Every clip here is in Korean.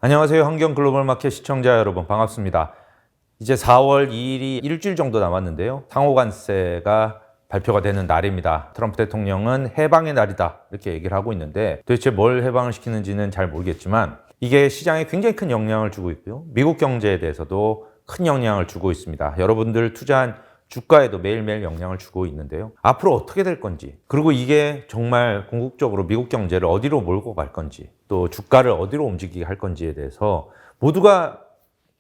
안녕하세요. 환경 글로벌 마켓 시청자 여러분 반갑습니다. 이제 4월 2일이 일주일 정도 남았는데요. 상호관세가 발표가 되는 날입니다. 트럼프 대통령은 해방의 날이다 이렇게 얘기를 하고 있는데 도대체 뭘 해방을 시키는지는 잘 모르겠지만 이게 시장에 굉장히 큰 영향을 주고 있고요. 미국 경제에 대해서도 큰 영향을 주고 있습니다. 여러분들 투자한 주가에도 매일매일 영향을 주고 있는데요. 앞으로 어떻게 될 건지, 그리고 이게 정말 궁극적으로 미국 경제를 어디로 몰고 갈 건지, 또 주가를 어디로 움직이게 할 건지에 대해서 모두가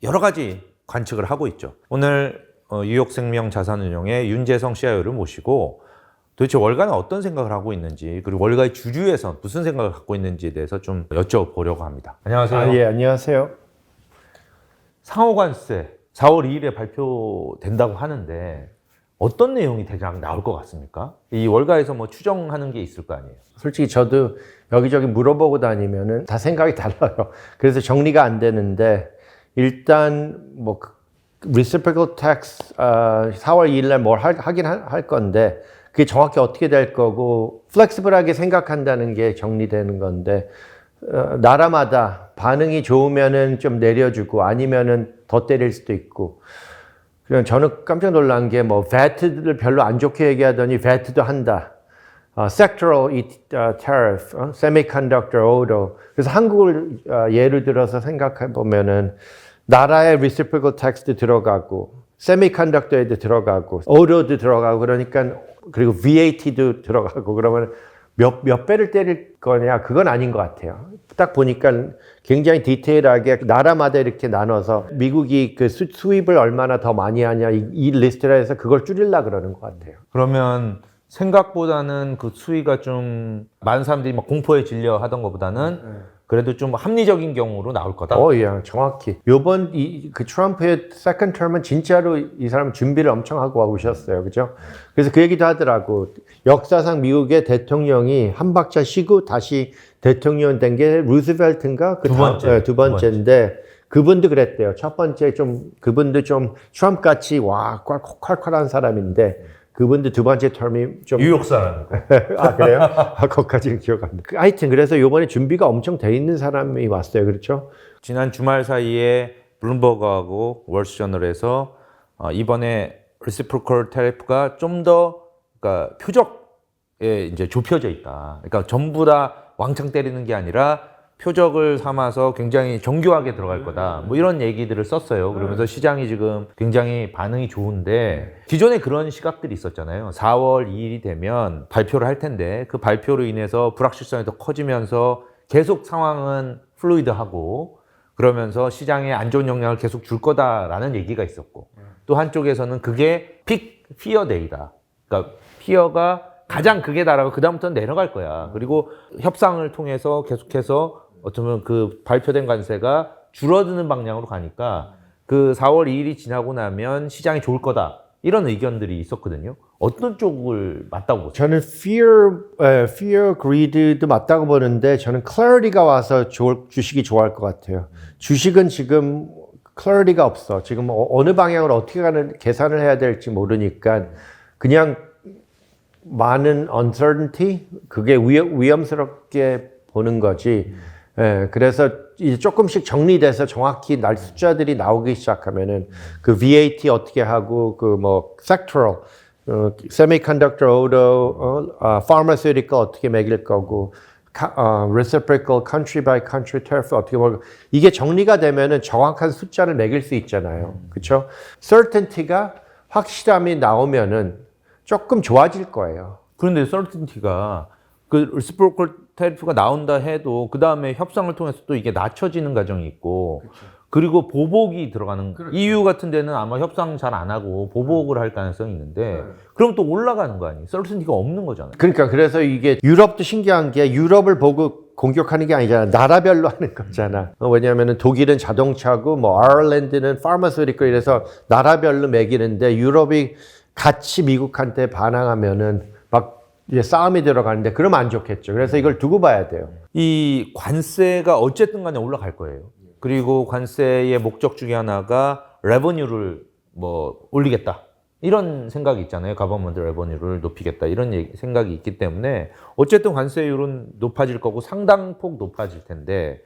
여러 가지 관측을 하고 있죠. 오늘 유역생명 자산운용의 윤재성 CIO를 모시고 도대체 월가는 어떤 생각을 하고 있는지, 그리고 월가의 주류에서 무슨 생각을 갖고 있는지에 대해서 좀 여쭤보려고 합니다. 안녕하세요. 예, 안녕하세요. 상호관세 4월 2일에 발표된다고 하는데 어떤 내용이 대략 나올 것 같습니까? 이 월가에서 뭐 추정하는 게 있을 거 아니에요? 솔직히 저도 여기저기 물어보고 다니면은 다 생각이 달라요. 그래서 정리가 안 되는데 일단 뭐 reciprocal tax 4월 2일 날 뭘 하긴 할 건데 그게 정확히 어떻게 될 거고 플렉시블하게 생각한다는 게 정리되는 건데 나라마다 반응이 좋으면은 좀 내려주고 아니면은 더 때릴 수도 있고. 그냥 저는 깜짝 놀란 게 뭐 VAT를 별로 안 좋게 얘기하더니 VAT도 한다. sectoral tariff, semiconductor, auto. 그래서 한국을 예를 들어서 생각해 보면은 나라의 reciprocal tax도 들어가고, semiconductor에도 들어가고, auto도 들어가고 그러니까 그리고 VAT도 들어가고 그러면 몇 배를 때릴 거냐? 그건 아닌 것 같아요. 딱 보니까 굉장히 디테일하게 나라마다 이렇게 나눠서 미국이 그 수입을 얼마나 더 많이 하냐 이 리스트라 해서 그걸 줄이려고 그러는 것 같아요. 그러면 생각보다는 그 수위가 좀 많은 사람들이 막 공포에 질려 하던 것보다는 그래도 좀 합리적인 경우로 나올 거다. 예, 정확히. 요번 그 트럼프의 세컨드 텀은 진짜로 이 사람 준비를 엄청 하고 오셨어요. 그죠? 그래서 그 얘기도 하더라고. 역사상 미국의 대통령이 한 박자 쉬고 다시 대통령 된 게 루즈벨트인가? 두 번째인데 그분도 그랬대요. 첫 번째 그분도 좀 트럼프 같이 콸콸한 사람인데 그분도 두 번째 텀이 좀 뉴욕 사람. 그래요? 거기까지는 기억 안 나. 하여튼 그래서 이번에 준비가 엄청 돼 있는 사람이 왔어요. 그렇죠? 지난 주말 사이에 블룸버그하고 월스트저널에서 이번에 reciprocal tariff가 좀 더 그러니까 표적에 이제 좁혀져 있다. 그러니까 전부 다 왕창 때리는 게 아니라 표적을 삼아서 굉장히 정교하게 들어갈 거다. 뭐 이런 얘기들을 썼어요. 그러면서 시장이 지금 굉장히 반응이 좋은데 기존에 그런 시각들이 있었잖아요. 4월 2일이 되면 발표를 할 텐데 그 발표로 인해서 불확실성이 더 커지면서 계속 상황은 플루이드하고 그러면서 시장에 안 좋은 영향을 계속 줄 거다라는 얘기가 있었고 또 한쪽에서는 그게 픽 피어 데이다. 그러니까 피어가 가장 극에 달하고 그다음부터는 내려갈 거야. 그리고 협상을 통해서 계속해서 어쩌면 그 발표된 관세가 줄어드는 방향으로 가니까 그 4월 2일이 지나고 나면 시장이 좋을 거다. 이런 의견들이 있었거든요. 어떤 쪽을 맞다고 보세요? 저는 fear, greed도 맞다고 보는데 저는 clarity가 와서 주식이 좋아할 것 같아요. 주식은 지금 clarity가 없어. 지금 어느 방향으로 어떻게 계산을 해야 될지 모르니까 그냥 많은 uncertainty 그게 위험스럽게 보는 거지. 그래서 이제 조금씩 정리돼서 정확히 숫자들이 나오기 시작하면은 그 VAT 어떻게 하고 그 뭐 sectoral, semiconductor, auto, pharmaceutical 어떻게 매길 거고 reciprocal country by country tariff 어떻게 먹고 이게 정리가 되면은 정확한 숫자를 매길 수 있잖아요. 그렇죠? certainty가 확실함이 나오면은 조금 좋아질 거예요. 그런데 certainty가 그 reciprocal tariff가 나온다 해도 그 다음에 협상을 통해서 또 이게 낮춰지는 과정이 있고 그리고 보복이 들어가는 EU 같은 데는 아마 협상 잘 안 하고 보복을 할 가능성이 있는데 그럼 또 올라가는 거 아니에요? certainty가 없는 거잖아요. 그러니까 그래서 이게 유럽도 신기한 게 유럽을 보고 공격하는 게 아니잖아. 나라별로 하는 거잖아. 왜냐하면 독일은 자동차고 뭐 아일랜드는 pharmaceutical 이래서 나라별로 매기는데 유럽이 같이 미국한테 반항하면은 막 이제 싸움이 들어가는데 그러면 안 좋겠죠. 그래서 이걸 두고 봐야 돼요. 이 관세가 어쨌든 간에 올라갈 거예요. 그리고 관세의 목적 중에 하나가 레버뉴를 뭐 올리겠다. 이런 생각이 있잖아요. 가버먼트 레버뉴를 높이겠다. 이런 생각이 있기 때문에 어쨌든 관세율은 높아질 거고 상당폭 높아질 텐데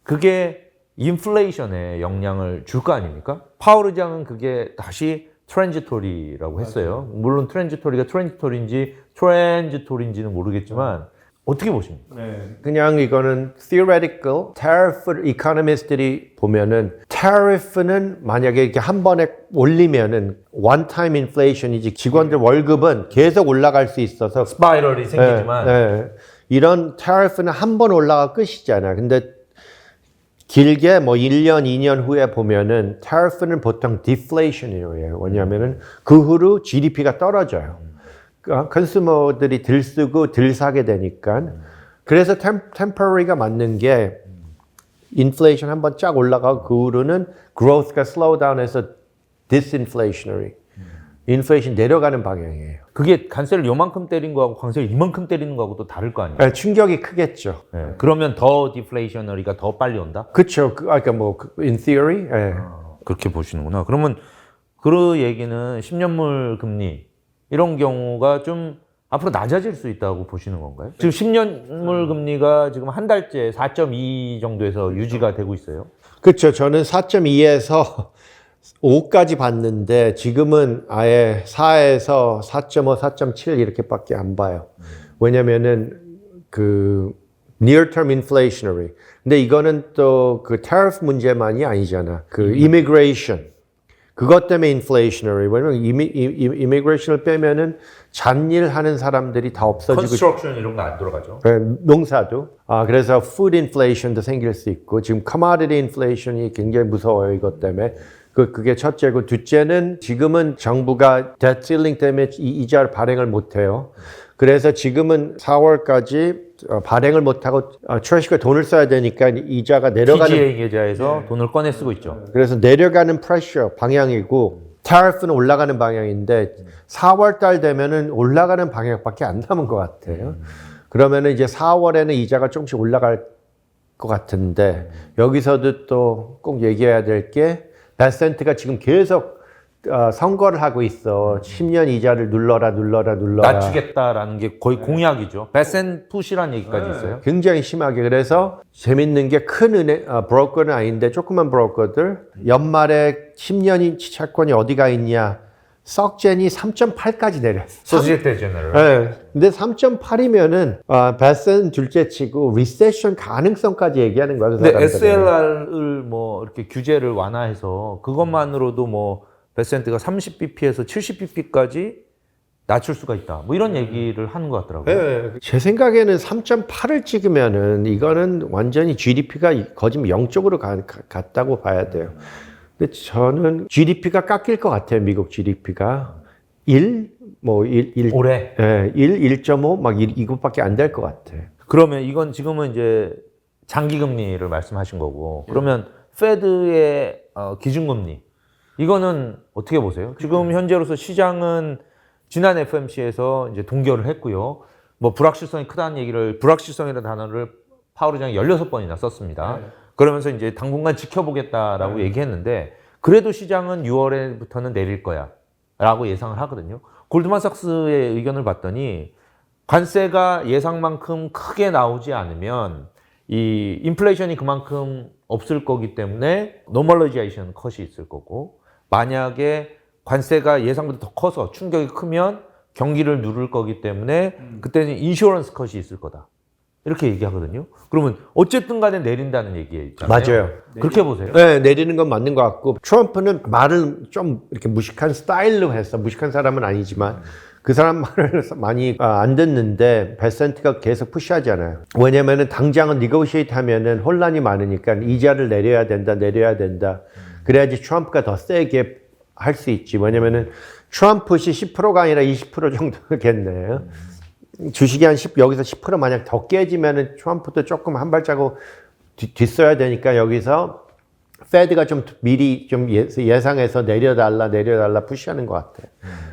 그게 인플레이션에 영향을 줄 거 아닙니까? 파월 의장은 그게 다시 트랜지토리라고 했어요. 물론 트랜지토리인지는 모르겠지만 어떻게 보십니까? 그냥 이거는 theoretical tariff economist들이 보면은 tariff는 만약에 이렇게 한 번에 올리면은 one time inflation이지 직원들 월급은 계속 올라갈 수 있어서 스파이럴이 생기지만 이런 tariff는 한 번 올라가 끝이잖아. 근데 길게 뭐 1년, 2년 후에 보면은 tariff는 보통 deflation이에요. 왜냐하면은 그 후로 GDP가 떨어져요. 컨슈머들이 들 쓰고 들 사게 되니까. 그래서 temporary가 맞는 게 인플레이션 한번 쫙 올라가고 그 후로는 growth가 slow down해서 disinflationary. 인플레이션 내려가는 방향이에요. 그게 관세를 요만큼 때린 거하고 관세를 이만큼 때리는 거하고 또 다를 거 아니에요? 네, 충격이 크겠죠. 네. 그러면 더 디플레이셔너리가 더 빨리 온다? 그렇죠. 그러니까 뭐 in theory. 네. 그렇게 보시는구나. 그러면 그 얘기는 10년물 금리 이런 경우가 좀 앞으로 낮아질 수 있다고 보시는 건가요? 지금 10년물 금리가 지금 한 달째 4.2 정도에서 유지가 되고 있어요. 그렇죠. 저는 4.2에서 5까지 봤는데 지금은 아예 4에서 4.5, 4.7 이렇게밖에 안 봐요. 왜냐면은 그 near term inflationary. 근데 이거는 또 그 tariff 문제만이 아니잖아. 그 immigration. 그것 때문에 inflationary. 왜냐면 immigration을 빼면은 잔일 하는 사람들이 다 없어지고. 컨스트럭션 이런 거 안 들어가죠. 네, 농사도. 그래서 food inflation도 생길 수 있고 지금 commodity inflation이 굉장히 무서워요. 이것 때문에. 그게 첫째고 둘째는 지금은 정부가 debt ceiling 때문에 이자를 발행을 못 해요. 그래서 지금은 4월까지 발행을 못 하고 트래시가 돈을 써야 되니까 이자가 내려가는 TGA 계좌에서 돈을 꺼내 쓰고 있죠. 그래서 내려가는 프레셔 방향이고 tariff는 올라가는 방향인데 4월 달 되면은 올라가는 방향밖에 안 남은 것 같아요. 그러면은 이제 4월에는 이자가 조금씩 올라갈 것 같은데 여기서도 또 꼭 얘기해야 될 게 베센트가 지금 계속 선거를 하고 있어. 10년 이자를 눌러라. 낮추겠다라는 게 거의 공약이죠. 베센푸시라는 얘기까지 있어요. 굉장히 심하게. 그래서 재밌는 게 큰 은행, 브로커는 아닌데 조그만 브로커들 연말에 10년인 채권이 어디가 있냐. 석젠이 3.8까지 내렸어. 소시에테 제너럴. 네. 근데 3.8이면은 베센 둘째치고 리세션 가능성까지 얘기하는 거야. 그 근데 사람들은. SLR을 뭐 이렇게 규제를 완화해서 그것만으로도 뭐 베센트가 30bp에서 70bp까지 낮출 수가 있다. 뭐 이런 얘기를 하는 것 같더라고요. 네. 제 생각에는 3.8을 찍으면은 이거는 완전히 GDP가 거짓 0쪽으로 갔다고 봐야 돼요. 근데 저는 GDP가 깎일 것 같아요. 미국 GDP가 1, 뭐 1, 올해. 예, 1.5 막 이것밖에 안 될 것 같아. 그러면 이건 지금은 이제 장기 금리를 말씀하신 거고. 그러면 페드의 기준금리 이거는 어떻게 보세요? 지금 현재로서 시장은 지난 FMC에서 이제 동결을 했고요. 뭐 불확실성이 크다는 얘기를 불확실성이라는 단어를 파월 의장이 16번이나 썼습니다. 그러면서 이제 당분간 지켜보겠다라고 얘기했는데 그래도 시장은 6월에부터는 내릴 거야 라고 예상을 하거든요. 골드만삭스의 의견을 봤더니 관세가 예상만큼 크게 나오지 않으면 이 인플레이션이 그만큼 없을 거기 때문에 노멀러지에이션 컷이 있을 거고 만약에 관세가 예상보다 더 커서 충격이 크면 경기를 누를 거기 때문에 그때는 인슈어런스 컷이 있을 거다. 이렇게 얘기하거든요. 그러면 어쨌든 간에 내린다는 얘기잖아요. 맞아요. 그렇게 보세요. 네, 내리는 건 맞는 것 같고 트럼프는 말을 좀 이렇게 무식한 스타일로 했어. 무식한 사람은 아니지만 그 사람 말을 많이 안 듣는데 베센트가 계속 푸시하잖아요. 왜냐면은 당장은 니고시에이트 하면은 혼란이 많으니까 이자를 내려야 된다. 그래야지 트럼프가 더 세게 할 수 있지. 왜냐면은 트럼프시 10%가 아니라 20% 정도겠네요. 주식이 한 10, 여기서 10% 만약 더 깨지면은 트럼프도 조금 한 발자국 뒤써야 되니까 여기서 페드가 좀 미리 좀 예상해서 내려달라 푸시하는 것 같아요.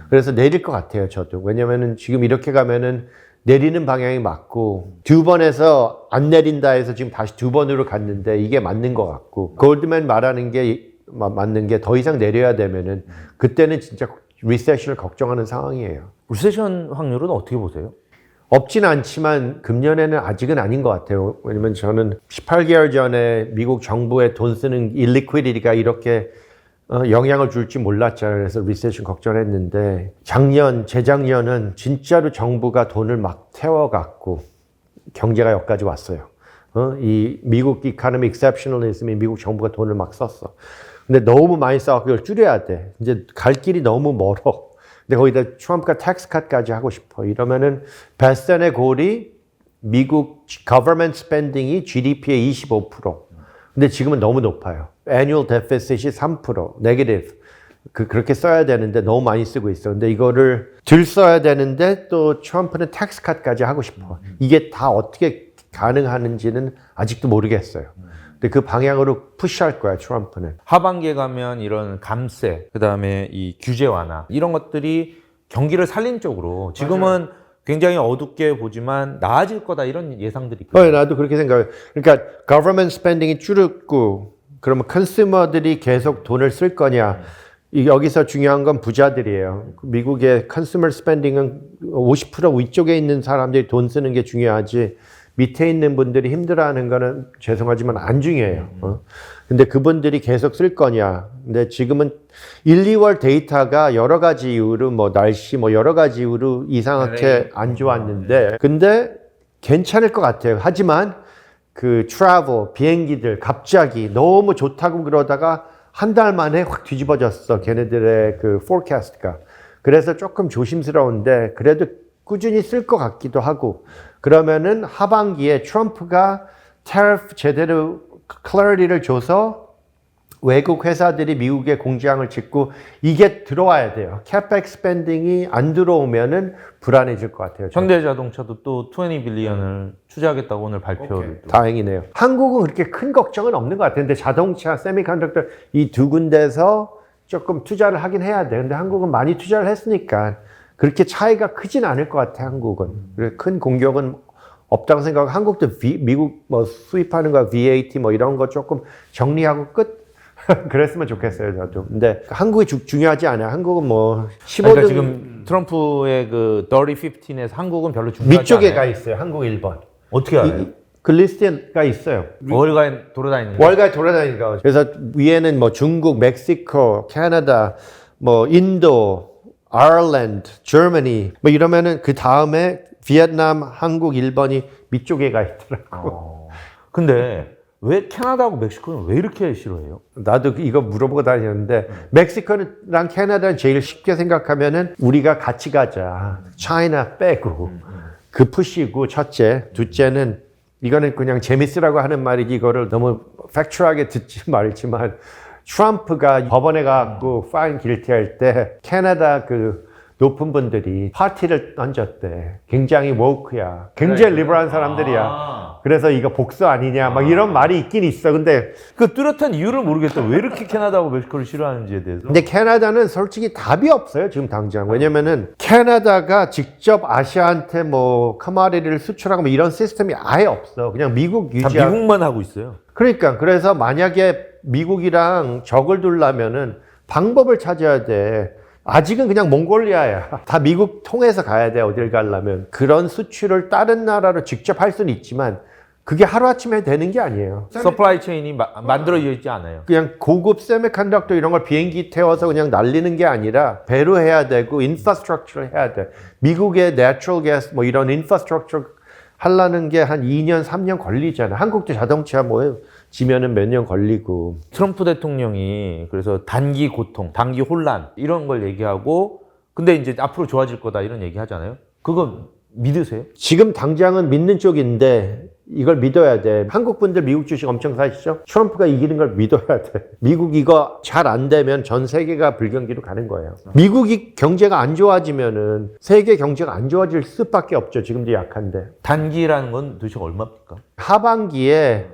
그래서 내릴 것 같아요, 저도. 왜냐면은 지금 이렇게 가면은 내리는 방향이 맞고 두 번에서 안 내린다 해서 지금 다시 두 번으로 갔는데 이게 맞는 것 같고 골드만 말하는 게 맞는 게 더 이상 내려야 되면은 그때는 진짜 리세션을 걱정하는 상황이에요. 리세션 확률은 어떻게 보세요? 없진 않지만 금년에는 아직은 아닌 것 같아요. 왜냐면 저는 18개월 전에 미국 정부의 돈 쓰는 일리퀴디티가 이렇게 영향을 줄지 몰랐잖아요. 그래서 리세션 걱정했는데 재작년은 진짜로 정부가 돈을 막 태워갖고 경제가 여기까지 왔어요. 이 미국 이카노미 익셉셔널리즘이 미국 정부가 돈을 막 썼어. 근데 너무 많이 써갖고 이걸 줄여야 돼. 이제 갈 길이 너무 멀어. 근데 거기다 트럼프가 텍스 컷까지 하고 싶어. 이러면은 베스턴의 골이 미국 government spending이 GDP의 25%. 근데 지금은 너무 높아요. annual deficit이 3%, negative. 그렇게 써야 되는데 너무 많이 쓰고 있어. 근데 이거를 덜 써야 되는데 또 트럼프는 텍스 컷까지 하고 싶어. 이게 다 어떻게 가능하는지는 아직도 모르겠어요. 근데 그 방향으로 푸시할 거야, 트럼프는. 하반기에 가면 이런 감세, 그다음에 이 규제 완화 이런 것들이 경기를 살린 쪽으로 지금은 굉장히 어둡게 보지만 나아질 거다 이런 예상들이 있거든요. 나도 그렇게 생각해요. 그러니까 government spending이 줄었고 그러면 컨슈머들이 계속 돈을 쓸 거냐. 여기서 중요한 건 부자들이에요. 미국의 consumer spending은 50% 위쪽에 있는 사람들이 돈 쓰는 게 중요하지 밑에 있는 분들이 힘들어하는 거는 죄송하지만 안 중요해요. 근데 그분들이 계속 쓸 거냐. 근데 지금은 1, 2월 데이터가 여러 가지 이유로 뭐 날씨 뭐 여러 가지 이유로 이상하게 안 좋았는데 근데 괜찮을 것 같아요. 하지만 그 트래블 비행기들 갑자기 너무 좋다고 그러다가 한 달 만에 확 뒤집어졌어. 걔네들의 그 forecast가. 그래서 조금 조심스러운데 그래도 꾸준히 쓸 것 같기도 하고 그러면은 하반기에 트럼프가 tariff 제대로 clarity를 줘서 외국 회사들이 미국에 공장을 짓고 이게 들어와야 돼요. CapEx spending이 안 들어오면은 불안해질 것 같아요. 현대자동차도 또 20 빌리언을 투자하겠다고 오늘 발표를. 다행이네요. 한국은 그렇게 큰 걱정은 없는 것 같은데 자동차, 세미컨덕터 이 두 군데에서 조금 투자를 하긴 해야 돼. 근데 한국은 많이 투자를 했으니까 그렇게 차이가 크진 않을 것 같아. 한국은. 큰 공격은 없다고 생각하고 한국도 미국 뭐 수입하는 거 VAT 뭐 이런 거 조금 정리하고 끝. 그랬으면 좋겠어요, 저도. 근데 한국이 중요하지 않아요. 한국은 뭐 15등 그러니까 지금 트럼프의 그 30-15에서 한국은 별로 중요하지 밑쪽에 않아요. 가 있어요. 한국 1번. 어떻게 알아요? 그 리스트가 있어요. 월가에 돌아다니는 거. 월가에 돌아다니는 거. 그래서 위에는 뭐 중국, 멕시코, 캐나다, 뭐 인도, 아일랜드, 저머니 뭐 이러면은 그 다음에 베트남, 한국, 1번이 밑쪽에 가 있더라고. 근데 왜 캐나다하고 멕시코는 왜 이렇게 싫어해요? 나도 이거 물어보고 다녔는데 멕시코랑 캐나다는 제일 쉽게 생각하면은 우리가 같이 가자. 차이나 빼고 그 푸시고 첫째, 둘째는 이거는 그냥 재밌으라고 하는 말이지 이거를 너무 팩츄얼하게 듣지 말지만 트럼프가 법원에 가고 파인 길티 할 때 캐나다 그 높은 분들이 파티를 던졌대. 굉장히 woke야. 굉장히 리버럴한 사람들이야. 그래서 이거 복수 아니냐 막 이런 말이 있긴 있어. 근데 그 뚜렷한 이유를 모르겠다. 왜 이렇게 캐나다하고 멕시코를 싫어하는지에 대해서. 근데 캐나다는 솔직히 답이 없어요 지금 당장. 왜냐면은 캐나다가 직접 아시아한테 뭐 커머디티를 수출하고 뭐 이런 시스템이 아예 없어. 그냥 미국 다 유지하고. 미국만 하고 있어요. 그러니까 그래서 만약에 미국이랑 적을 두려면은 방법을 찾아야 돼. 아직은 그냥 몽골리아야. 다 미국 통해서 가야 돼, 어딜 가려면. 그런 수출을 다른 나라로 직접 할 수는 있지만 그게 하루아침에 되는 게 아니에요. 서플라이 체인이 만들어져 있지 않아요. 그냥 고급 세미컨덕터 이런 걸 비행기 태워서 그냥 날리는 게 아니라 배로 해야 되고 인프라스트럭처를 해야 돼. 미국의 내추럴 가스 뭐 이런 인프라스트럭처 하려는 게 한 2년, 3년 걸리잖아. 한국도 자동차 뭐 지면은 몇 년 걸리고. 트럼프 대통령이 그래서 단기 고통, 단기 혼란 이런 걸 얘기하고 근데 이제 앞으로 좋아질 거다 이런 얘기 하잖아요. 그거 믿으세요? 지금 당장은 믿는 쪽인데 이걸 믿어야 돼. 한국 분들 미국 주식 엄청 사시죠? 트럼프가 이기는 걸 믿어야 돼. 미국 이거 잘 안 되면 전 세계가 불경기로 가는 거예요. 미국이 경제가 안 좋아지면은 세계 경제가 안 좋아질 수밖에 없죠. 지금도 약한데. 단기라는 건 도대체 얼마입니까? 하반기에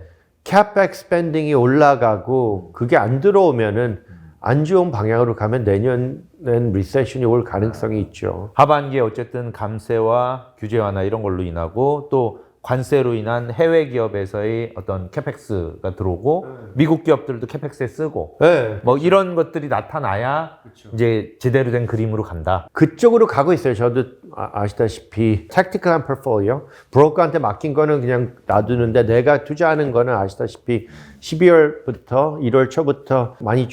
CapEx 스펜딩이 올라가고 그게 안 들어오면은 안 좋은 방향으로 가면 내년엔 리세션이 올 가능성이 있죠. 하반기에 어쨌든 감세와 규제 완화 이런 걸로 인하고 또 관세로 인한 해외 기업에서의 어떤 캐펙스가 들어오고 미국 기업들도 캐펙스에 쓰고 네. 뭐 이런 것들이 나타나야 이제 제대로 된 그림으로 간다. 그쪽으로 가고 있어요. 저도 아시다시피 택티컬한 포트폴리오 브로커한테 맡긴 거는 그냥 놔두는데 내가 투자하는 거는 아시다시피 12월부터 1월 초부터 많이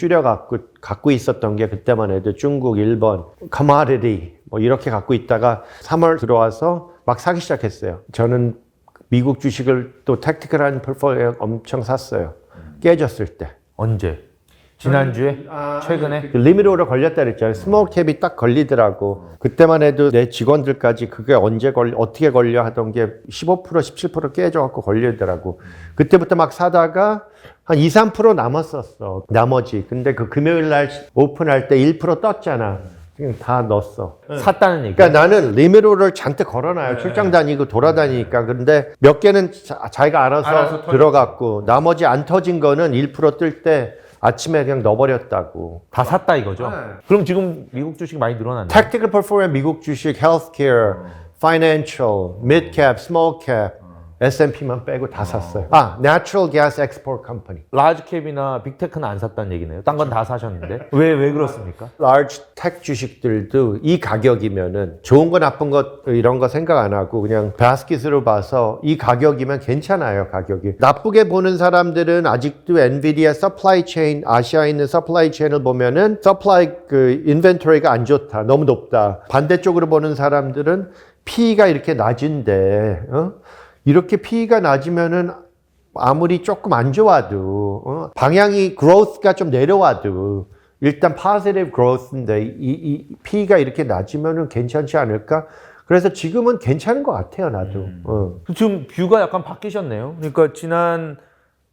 갖고 있었던 게 그때만 해도 중국, 일본, commodity 뭐 이렇게 갖고 있다가 3월 들어와서 막 사기 시작했어요. 저는 미국 주식을 또 택티컬한 포트폴리오 엄청 샀어요. 깨졌을 때. 언제? 지난주에? 최근에? 그 리미트 오더 걸렸다 그랬잖아요. 스몰 캡이 딱 걸리더라고. 그때만 해도 내 직원들까지 그게 어떻게 걸려 하던 게 15%, 17% 깨져갖고 걸리더라고. 그때부터 막 사다가 한 2, 3% 남았었어. 나머지. 근데 그 금요일 날 오픈할 때 1% 떴잖아. 그냥 다 넣었어. 샀다는 얘기. 그러니까 나는 리미로를 잔뜩 걸어놔요. 출장 다니고 돌아다니니까. 근데 몇 개는 자기가 알아서 들어갔고, 나머지 안 터진 거는 1% 뜰 때 아침에 그냥 넣어버렸다고. 다 샀다 이거죠? 그럼 지금 미국 주식 많이 늘어났네. Tactical Portfolio 미국 주식, Healthcare, Financial, Mid-Cap, Small-Cap, S&P만 빼고 다 샀어요. Natural Gas Export Company. 라지캡이나 빅테크는 안 샀다는 얘기네요. 딴 건 다 사셨는데. 왜 그렇습니까? Large Tech 주식들도 이 가격이면은 좋은 거 나쁜 거 이런 거 생각 안 하고 그냥 바스켓으로 봐서 이 가격이면 괜찮아요, 가격이. 나쁘게 보는 사람들은 아직도 엔비디아 서플라이 체인, 아시아에 있는 서플라이 체인을 보면은 서플라이 그 인벤토리가 안 좋다, 너무 높다. 반대쪽으로 보는 사람들은 P가 이렇게 낮은데, 이렇게 P가 낮으면은 아무리 조금 안 좋아도 방향이 growth가 좀 내려와도 일단 positive growth인데 이 P가 이렇게 낮으면은 괜찮지 않을까? 그래서 지금은 괜찮은 것 같아요, 나도. 지금 뷰가 약간 바뀌셨네요. 그러니까 지난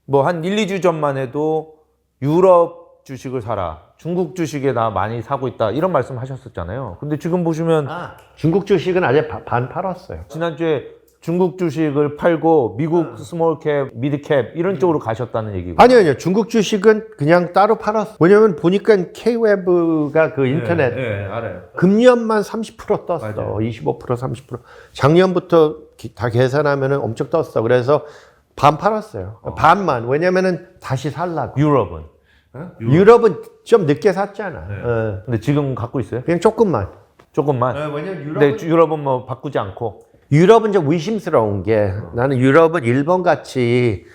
뭐 한 1, 2주 전만 해도 유럽 주식을 사라. 중국 주식에 나 많이 사고 있다. 이런 말씀 하셨었잖아요. 근데 지금 보시면 중국 주식은 아직 반 팔았어요. 지난주에 중국 주식을 팔고 미국 스몰캡, 미드캡 이런 쪽으로 가셨다는 얘기고. 아니요. 중국 주식은 그냥 따로 팔았어요. 왜냐면 보니까 K-웹가 그 인터넷 알아요. 금년만 30% 떴어. 맞아요. 25%, 30%. 작년부터 다 계산하면 엄청 떴어. 그래서 반 팔았어요. 반만. 왜냐면은 다시 살라고. 유럽은? 유럽은 좀 늦게 샀잖아. 근데 지금 갖고 있어요? 그냥 조금만. 조금만. 왜냐면 근데 유럽은 뭐 바꾸지 않고. 유럽은 좀 의심스러운 게 나는 유럽은 일본 같이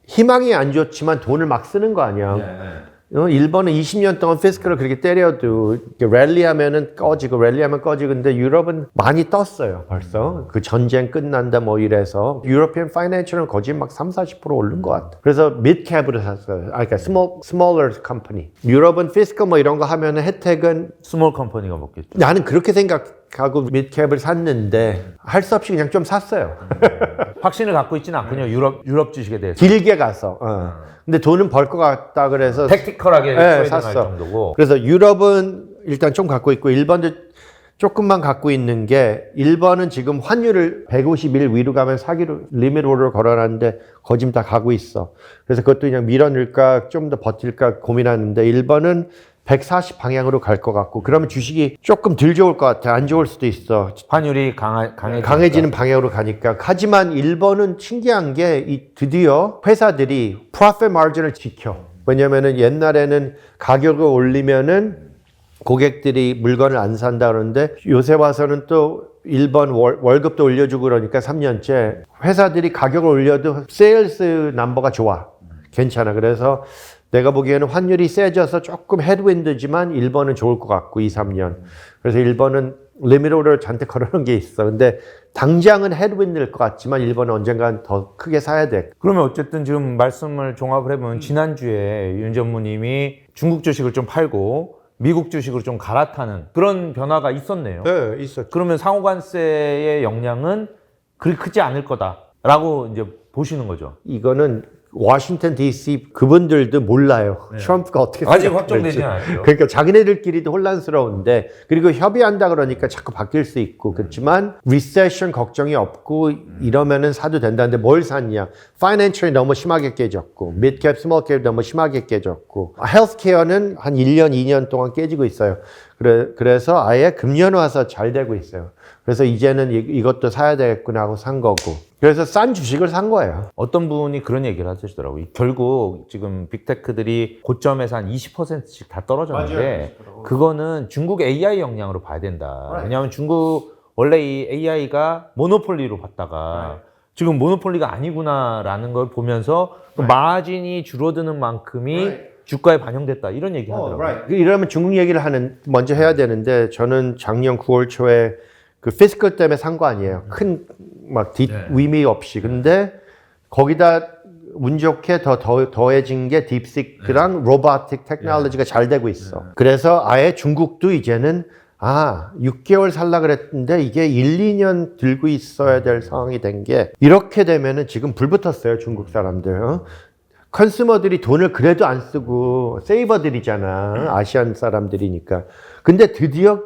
희망이 안 좋지만 돈을 막 쓰는 거 아니야. 일본은 20년 동안 피스컬을 그렇게 때려도 랠리하면은 꺼지고 랠리하면 꺼지고 근데 유럽은 많이 떴어요 벌써. 그 전쟁 끝난다 뭐 이래서 유로피안 파이낸셜은 거의 막 30-40% 오른 것 같아. 그래서 미드캡으로 샀어요. 그러니까 smaller company. 유럽은 피스컬 뭐 이런 거 하면은 혜택은 스몰 컴퍼니가 먹겠죠. 나는 그렇게 생각하고 미드캡을 샀는데 할 수 없이 그냥 좀 샀어요. 확신을 갖고 있지는 않군요. 유럽 주식에 대해서. 길게 가서. 근데 돈은 벌 것 같다 그래서 택티컬하게 트레이딩할 샀어. 정도고. 그래서 유럽은 일단 좀 갖고 있고 일본도 조금만 갖고 있는 게 일본은 지금 환율을 151 위로 가면 사기로 리미트 오더를 걸어놨는데 거의 지금 다 가고 있어. 그래서 그것도 그냥 밀어넣을까 좀 더 버틸까 고민하는데 일본은 140 방향으로 갈 것 같고 그러면 주식이 조금 덜 좋을 것 같아. 안 좋을 수도 있어. 환율이 강해지는 방향으로 가니까. 하지만 일본은 신기한 게 드디어 회사들이 profit margin을 지켜. 왜냐면은 옛날에는 가격을 올리면은 고객들이 물건을 안 산다 그러는데 요새 와서는 또 일본 월급도 올려주고 그러니까 3년째 회사들이 가격을 올려도 세일스 넘버가 좋아. 괜찮아. 그래서 내가 보기에는 환율이 세져서 조금 헤드윈드지만 일본은 좋을 것 같고 2, 3년. 그래서 일본은 리미트 오더를 잔뜩 걸어놓은 게 있어. 근데 당장은 헤드윈드일 것 같지만 일본은 언젠간 더 크게 사야 돼. 그러면 어쨌든 지금 말씀을 종합을 해보면 지난주에 윤 전무님이 중국 주식을 좀 팔고 미국 주식으로 좀 갈아타는 그런 변화가 있었네요. 네, 있었죠. 그러면 상호관세의 영향은 그리 크지 않을 거다라고 이제 보시는 거죠. 이거는 워싱턴 DC 그분들도 몰라요. 트럼프가 어떻게 아직 생각할지. 확정되지 않았죠. 그러니까 자기네들끼리도 혼란스러운데 그리고 협의한다 그러니까 자꾸 바뀔 수 있고 그렇지만 리세션 걱정이 없고 이러면은 사도 된다는데 뭘 샀냐. 파이낸셜이 너무 심하게 깨졌고 미드캡, 스몰캡 너무 심하게 깨졌고 헬스케어는 한 1년, 2년 동안 깨지고 있어요. 그래서 아예 금년화서 잘 되고 있어요. 그래서 이제는 이것도 사야 되겠구나 하고 산 거고. 그래서 싼 주식을 산 거예요. 어떤 분이 그런 얘기를 하시더라고요. 결국 지금 빅테크들이 고점에서 한 20%씩 다 떨어졌는데 그거는 중국 AI 역량으로 봐야 된다. 왜냐하면 중국 원래 이 AI가 모노폴리로 봤다가 지금 모노폴리가 아니구나라는 걸 보면서 그 마진이 줄어드는 만큼이 주가에 반영됐다 이런 얘기 하더라고요. 이러면 중국 얘기를 먼저 해야 되는데 저는 작년 9월 초에 그 피스컬 때문에 산 거 아니에요. 큰 막 의미 없이. 근데 거기다 운 좋게 더해진 게 딥시크랑 로보틱 테크놀로지가 잘 되고 있어. 그래서 아예 중국도 이제는 6개월 살라 그랬는데 이게 1, 2년 들고 있어야 될 상황이 된 게 이렇게 되면은 지금 불 붙었어요, 중국 사람들. 컨슈머들이 돈을 그래도 안 쓰고 세이버들이잖아. 아시안 사람들이니까. 근데 드디어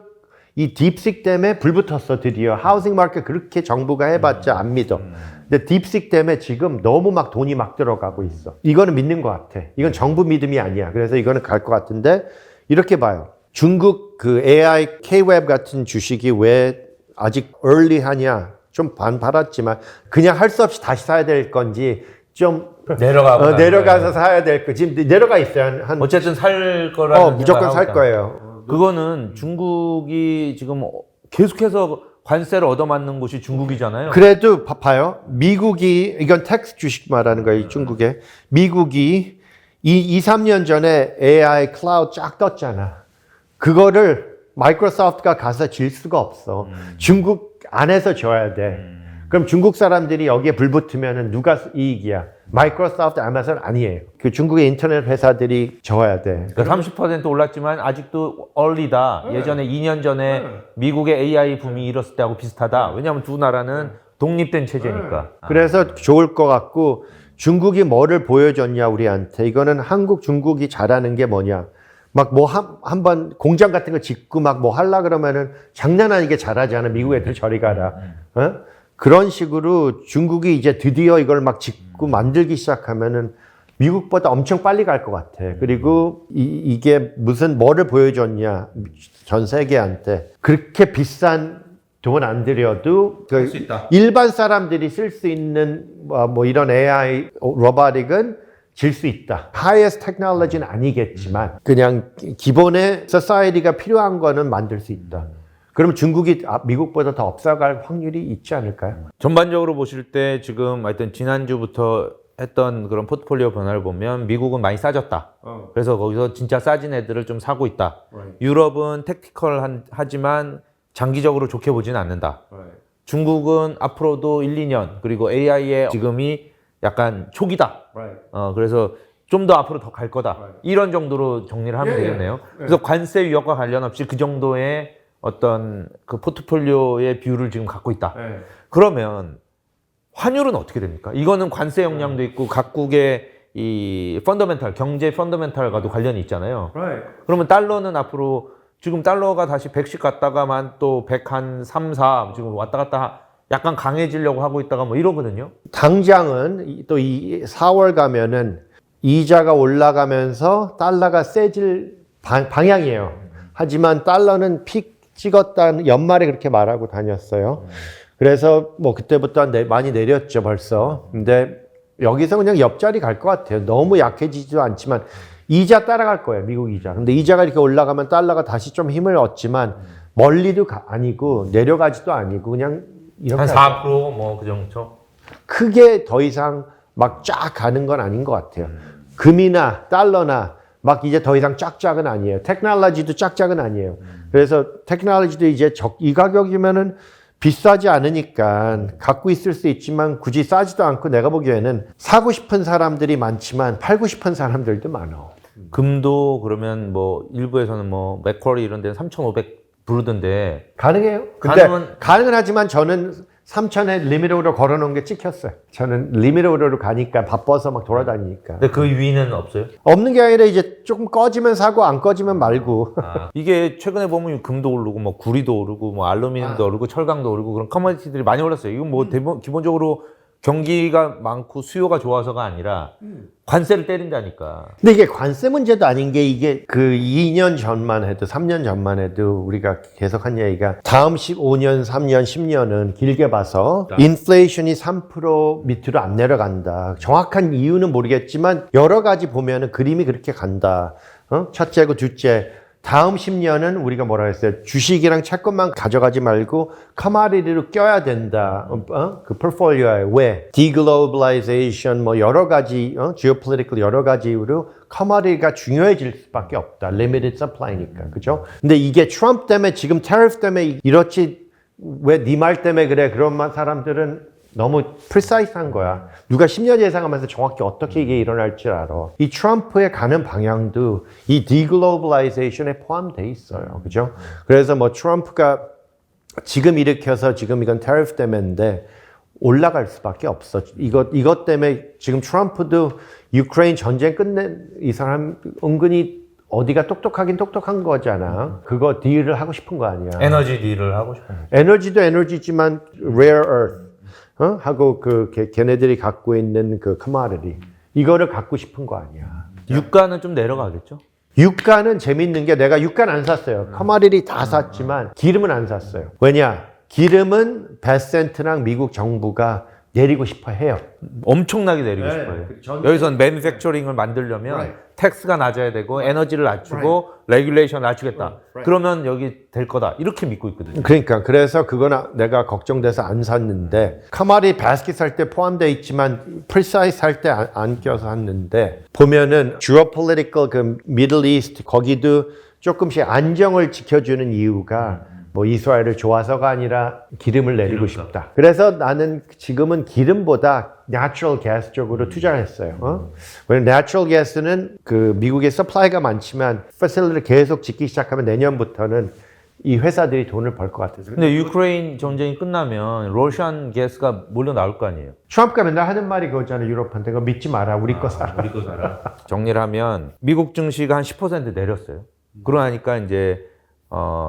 이 딥식 때문에 불 붙었어, 드디어. 하우싱 마켓 그렇게 정부가 해봤자 안 믿어. 근데 딥식 때문에 지금 너무 막 돈이 막 들어가고 있어. 이거는 믿는 것 같아. 이건 정부 믿음이 아니야. 그래서 이거는 갈 것 같은데 이렇게 봐요. 중국 그 AI K-웹 같은 주식이 왜 아직 early하냐? 좀 반발했지만 그냥 할 수 없이 다시 사야 될 건지 좀 내려가서 사야 될 거. 지금 내려가 있어요. 어쨌든 살 거라는 무조건 살 거예요. 그거는 중국이 지금 계속해서 관세를 얻어맞는 곳이 중국이잖아요. 그래도 봐요. 미국이 이건 텍스 주식 말하는 거예요. 중국에 미국이 2, 3년 전에 AI 클라우드 쫙 떴잖아. 그거를 마이크로소프트가 가서 질 수가 없어. 중국 안에서 줘야 돼. 그럼 중국 사람들이 여기에 불 붙으면 누가 이익이야? 마이크로소프트, 아마존 아니에요. 그 중국의 인터넷 회사들이 져야 돼. 그러니까 30% 올랐지만 아직도 얼리다. 예전에 2년 전에 미국의 AI 붐이 일었을 때하고 비슷하다. 왜냐하면 두 나라는 독립된 체제니까. 그래서 좋을 것 같고 중국이 뭐를 보여줬냐 우리한테. 이거는 한국, 중국이 잘하는 게 뭐냐. 막 뭐 한번 공장 같은 거 짓고 막 뭐 하려 그러면은 장난 아니게 잘하잖아. 미국 애들 저리 가라. 그런 식으로 중국이 이제 드디어 이걸 막 짓고 만들기 시작하면은 미국보다 엄청 빨리 갈 것 같아. 그리고 이게 무슨 뭐를 보여줬냐 전 세계한테 그렇게 비싼 돈 안 들여도 그 일반 사람들이 쓸 수 있는 뭐 이런 AI 로보틱은 질 수 있다. 하이에스트 테크놀로지는 아니겠지만 그냥 기본의 소사이티가 필요한 거는 만들 수 있다. 그러면 중국이 미국보다 더 앞서갈 확률이 있지 않을까요? 전반적으로 보실 때 지금 하여튼 지난주부터 했던 그런 포트폴리오 변화를 보면 미국은 많이 싸졌다. 그래서 거기서 진짜 싸진 애들을 좀 사고 있다. 유럽은 택티컬 하지만 장기적으로 좋게 보지는 않는다. 중국은 앞으로도 1, 2년 그리고 AI의 지금이 약간 초기다. 그래서 좀 더 앞으로 더 갈 거다. 이런 정도로 정리를 하면 되겠네요. 그래서 관세 위협과 관련 없이 그 정도의 어떤 그 포트폴리오의 뷰를 지금 갖고 있다. 그러면 환율은 어떻게 됩니까? 이거는 관세 역량도 있고 각국의 이 펀더멘탈, 경제 펀더멘탈과도 관련이 있잖아요. 그러면 달러는 앞으로 지금 달러가 다시 110 갔다가만 또 103, 4 지금 왔다 갔다 약간 강해지려고 하고 있다가 뭐 이러거든요. 당장은 또 이 4월 가면은 이자가 올라가면서 달러가 세질 방향이에요. 하지만 달러는 픽 찍었다는 연말에 그렇게 말하고 다녔어요. 그래서 뭐 그때부터 많이 내렸죠 벌써. 근데 여기서 그냥 옆자리 갈 것 같아요. 너무 약해지지도 않지만 이자 따라갈 거예요. 미국 이자. 근데 이자가 이렇게 올라가면 달러가 다시 좀 힘을 얻지만 멀리도 아니고 내려가지도 아니고 그냥 이렇게 한 4%뭐 그 정도. 크게 더 이상 막 쫙 가는 건 아닌 것 같아요. 금이나 달러나 막 이제 더 이상 쫙쫙은 아니에요. 테크놀로지도 쫙쫙은 아니에요. 그래서 테크놀로지도 이제 이 가격이면은 비싸지 않으니까 갖고 있을 수 있지만 굳이 싸지도 않고 내가 보기에는 사고 싶은 사람들이 많지만 팔고 싶은 사람들도 많아. 금도 그러면 뭐 일부에서는 뭐 맥쿼리 이런 데는 3,500 부르던데 가능해요. 근데 가능은 하지만 저는 3,000에 리미트로 걸어놓은 게 찍혔어요. 저는 리미트로 가니까 바빠서 막 돌아다니니까. 근데 그 위는 없어요? 없는 게 아니라 이제 조금 꺼지면 사고 안 꺼지면 말고. 이게 최근에 보면 금도 오르고 뭐 구리도 오르고 뭐 알루미늄도 오르고 철강도 오르고 그런 커머디티들이 많이 올랐어요. 이건 뭐 기본적으로 경기가 많고 수요가 좋아서가 아니라 관세를 때린다니까. 근데 이게 관세 문제도 아닌 게 이게 그 2년 전만 해도 3년 전만 해도 우리가 계속 한 얘기가 다음 5년, 3년, 10년은 길게 봐서 인플레이션이 3% 밑으로 안 내려간다. 정확한 이유는 모르겠지만 여러 가지 보면은 그림이 그렇게 간다. 첫째고 둘째. 다음 10년은 우리가 뭐라 했어요? 주식이랑 채권만 가져가지 말고 커머디티로 껴야 된다. 그 포트폴리오에 왜? Deglobalization 뭐 여러 가지 geopolitical 여러 가지 이유로 커머디티가 중요해질 수밖에 없다. Limited supply니까. 그죠? 근데 이게 트럼프 때문에 지금 테리프 때문에 이렇지 왜 네 말 때문에 그래? 그런 사람들은 너무 프리사이스한 거야. 누가 10년 예상하면서 정확히 어떻게 이게 일어날지 알아. 이 트럼프의 가는 방향도 이 디글로벌라이제이션에 포함돼 있어요. 그죠? 그래서 뭐 트럼프가 지금 일으켜서 지금 이건 테리프 때문인데 올라갈 수밖에 없어. 이것 때문에 지금 트럼프도 유크레인 전쟁 끝낸 이 사람 은근히 어디가 똑똑하긴 똑똑한 거잖아. 그거 딜을 하고 싶은 거 아니야. 에너지 딜을 하고 싶은 거죠. 에너지도 에너지지만 rare earth 하고 걔네들이 갖고 있는 그 commodity 이거를 갖고 싶은 거 아니야. 유가는 좀 내려가겠죠? 유가는 재밌는 게 내가 유가는 안 샀어요. commodity 다 샀지만 기름은 안 샀어요. 왜냐? 기름은 베센트랑 미국 정부가 내리고 싶어 해요. 엄청나게 내리고 싶어요. 여기선 매니팩처링을 만들려면 텍스가 낮아야 되고 에너지를 낮추고 레귤레이션 낮추겠다. 그러면 여기 될 거다. 이렇게 믿고 있거든요. 그러니까 그래서 그건 내가 걱정돼서 안 샀는데 카마리 바스켓 살 때 포함되어 있지만 프리사이즈 살 때 안 껴서 샀는데 보면은 geopolitical 그 미들 이스트 거기도 조금씩 안정을 지켜주는 이유가 뭐 이스라엘을 좋아서가 아니라 기름을 내리고 싶다. 그래서 나는 지금은 기름보다 natural gas 쪽으로 투자를 했어요. 왜냐면 natural gas는 그 미국의 서플라이가 많지만 facility를 계속 짓기 시작하면 내년부터는 이 회사들이 돈을 벌 것 같아서. 근데 유크레인 전쟁이 끝나면 러시안 가스가 몰려 나올 거 아니에요. 트럼프가 맨날 하는 말이 그거잖아요. 유럽한테 그거 믿지 마라. 우리 거 사라. 우리 거 사라. 정리를 하면 미국 증시가 한 10% 내렸어요. 그러니까 이제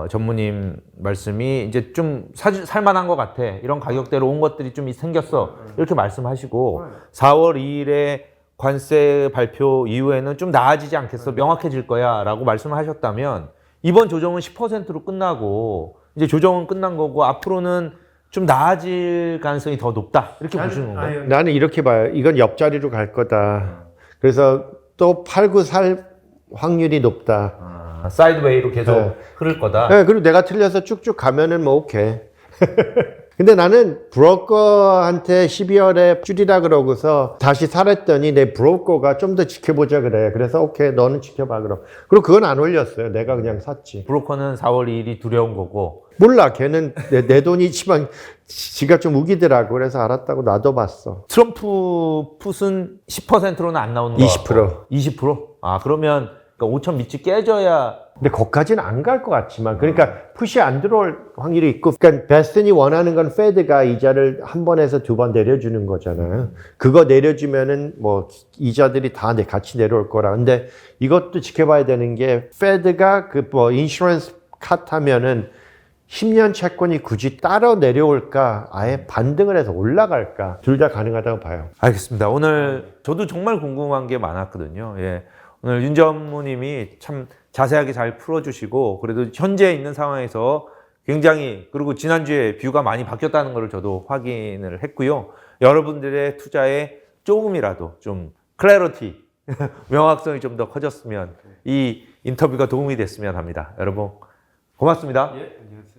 전무님 말씀이 이제 좀 살만한 것 같아. 이런 가격대로 온 것들이 좀 생겼어. 이렇게 말씀하시고 4월 2일에 관세 발표 이후에는 좀 나아지지 않겠어. 명확해질 거야. 라고 말씀을 하셨다면 이번 조정은 10%로 끝나고 이제 조정은 끝난 거고 앞으로는 좀 나아질 가능성이 더 높다. 이렇게 보시는 건가요? 나는 이렇게 봐요. 이건 옆자리로 갈 거다. 그래서 또 팔고 살 확률이 높다. 사이드웨이로 계속 네. 흐를 거다. 네, 그리고 내가 틀려서 쭉쭉 가면은 뭐 오케이. 근데 나는 브로커한테 12월에 줄이라 그러고서 다시 사랬더니 내 브로커가 좀 더 지켜보자 그래. 그래서 오케이 너는 지켜봐 그럼. 그리고 그건 안 올렸어요. 내가 그냥 샀지. 브로커는 4월 2일이 두려운 거고. 몰라. 걔는 내 돈이지만 지가 좀 우기더라고. 그래서 알았다고 놔둬봤어. 트럼프 풋은 10%로는 안 나오는 거 20%. 20%? 아 그러면 5천 밑이 깨져야. 근데 거기까지는 안 갈 것 같지만 그러니까 푸시 안 들어올 확률이 있고 그러니까 베스턴이 원하는 건 페드가 이자를 한 번에서 두 번 내려주는 거잖아요. 그거 내려주면은 뭐 이자들이 다 같이 내려올 거라. 근데 이것도 지켜봐야 되는 게 페드가 그 뭐 인슈런스 컷 하면은 10년 채권이 굳이 따로 내려올까 아예 반등을 해서 올라갈까 둘 다 가능하다고 봐요. 알겠습니다. 오늘 저도 정말 궁금한 게 많았거든요. 예. 오늘 윤 전무님이 참 자세하게 잘 풀어주시고 그래도 현재 있는 상황에서 굉장히 그리고 지난주에 뷰가 많이 바뀌었다는 것을 저도 확인을 했고요. 여러분들의 투자에 조금이라도 좀 클래리티, 명확성이 좀 더 커졌으면 이 인터뷰가 도움이 됐으면 합니다. 여러분 고맙습니다. 예, 안녕하세요.